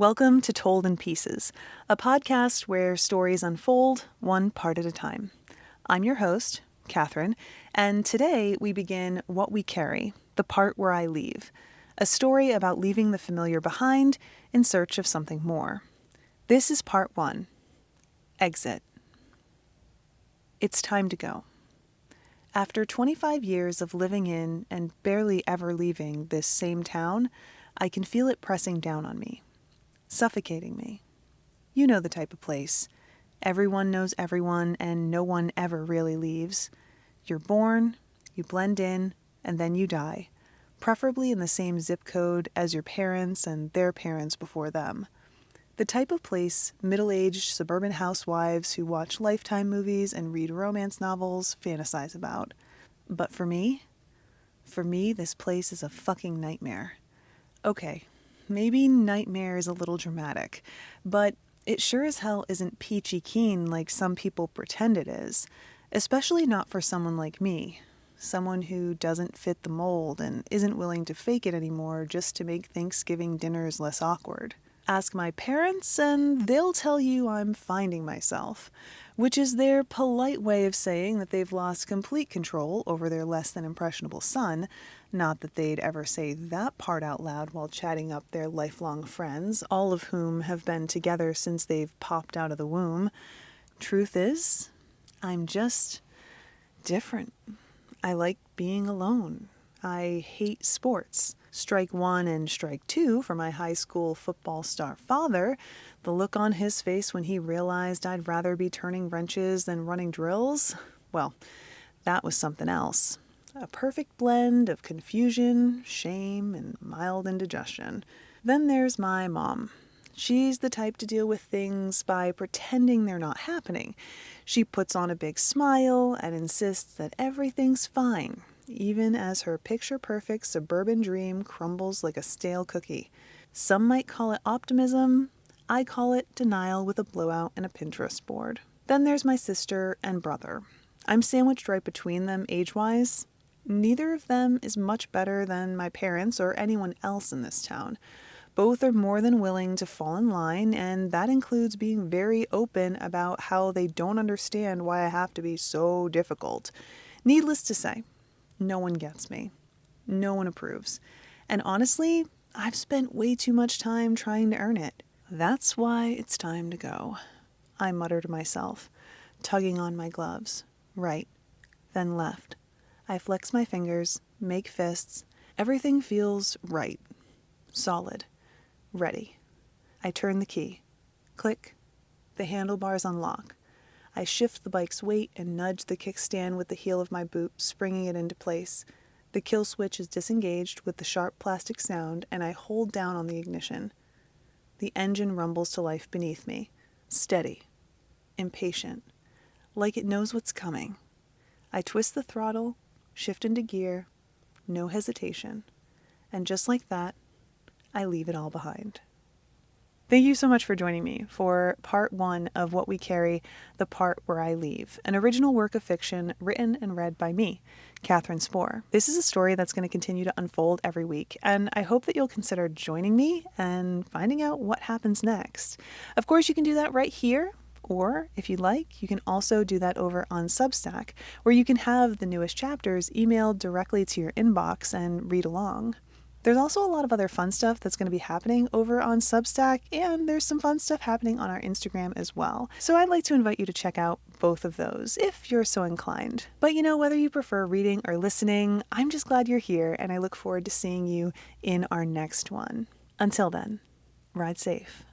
Welcome to Told in Pieces, a podcast where stories unfold one part at a time. I'm your host, Catherine, and today we begin What We Carry, the part where I leave, a story about leaving the familiar behind in search of something more. This is part 1, Exit. It's time to go. After 25 years of living in and barely ever leaving this same town, I can feel it pressing down on me. Suffocating me. You know the type of place. Everyone knows everyone, and no one ever really leaves. You're born, you blend in, and then you die, preferably in the same zip code as your parents and their parents before them. The type of place middle-aged suburban housewives who watch Lifetime movies and read romance novels fantasize about. But for me, this place is a fucking nightmare. Okay. Maybe nightmare is a little dramatic, but it sure as hell isn't peachy keen like some people pretend it is, especially not for someone like me, someone who doesn't fit the mold and isn't willing to fake it anymore just to make Thanksgiving dinners less awkward. Ask my parents and they'll tell you I'm finding myself, which is their polite way of saying that they've lost complete control over their less than impressionable son. Not that they'd ever say that part out loud while chatting up their lifelong friends, all of whom have been together since they've popped out of the womb. Truth is, I'm just different. I like being alone. I hate sports. Strike one and strike two for my high school football star father. The look on his face when he realized I'd rather be turning wrenches than running drills, well, that was something else. A perfect blend of confusion, shame, and mild indigestion. Then there's my mom. She's the type to deal with things by pretending they're not happening. She puts on a big smile and insists that everything's fine, even as her picture-perfect suburban dream crumbles like a stale cookie. Some might call it optimism. I call it denial with a blowout and a Pinterest board. Then there's my sister and brother. I'm sandwiched right between them age-wise. Neither of them is much better than my parents or anyone else in this town. Both are more than willing to fall in line, and that includes being very open about how they don't understand why I have to be so difficult. Needless to say, no one gets me. No one approves. And honestly, I've spent way too much time trying to earn it. That's why it's time to go, I mutter to myself, tugging on my gloves. Right, then left. I flex my fingers, make fists. Everything feels right. Solid. Ready. I turn the key. Click. The handlebars unlock. I shift the bike's weight and nudge the kickstand with the heel of my boot, springing it into place. The kill switch is disengaged with the sharp plastic sound, and I hold down on the ignition. The engine rumbles to life beneath me. Steady. Impatient. Like it knows what's coming. I twist the throttle, shift into gear, no hesitation. And just like that, I leave it all behind. Thank you so much for joining me for part 1 of What We Carry, the part where I leave, an original work of fiction written and read by me, Catherine Spohr. This is a story that's going to continue to unfold every week, and I hope that you'll consider joining me and finding out what happens next. Of course, you can do that right here, or if you'd like, you can also do that over on Substack, where you can have the newest chapters emailed directly to your inbox and read along. There's also a lot of other fun stuff that's going to be happening over on Substack, and there's some fun stuff happening on our Instagram as well. So I'd like to invite you to check out both of those if you're so inclined. But whether you prefer reading or listening, I'm just glad you're here, and I look forward to seeing you in our next one. Until then, ride safe.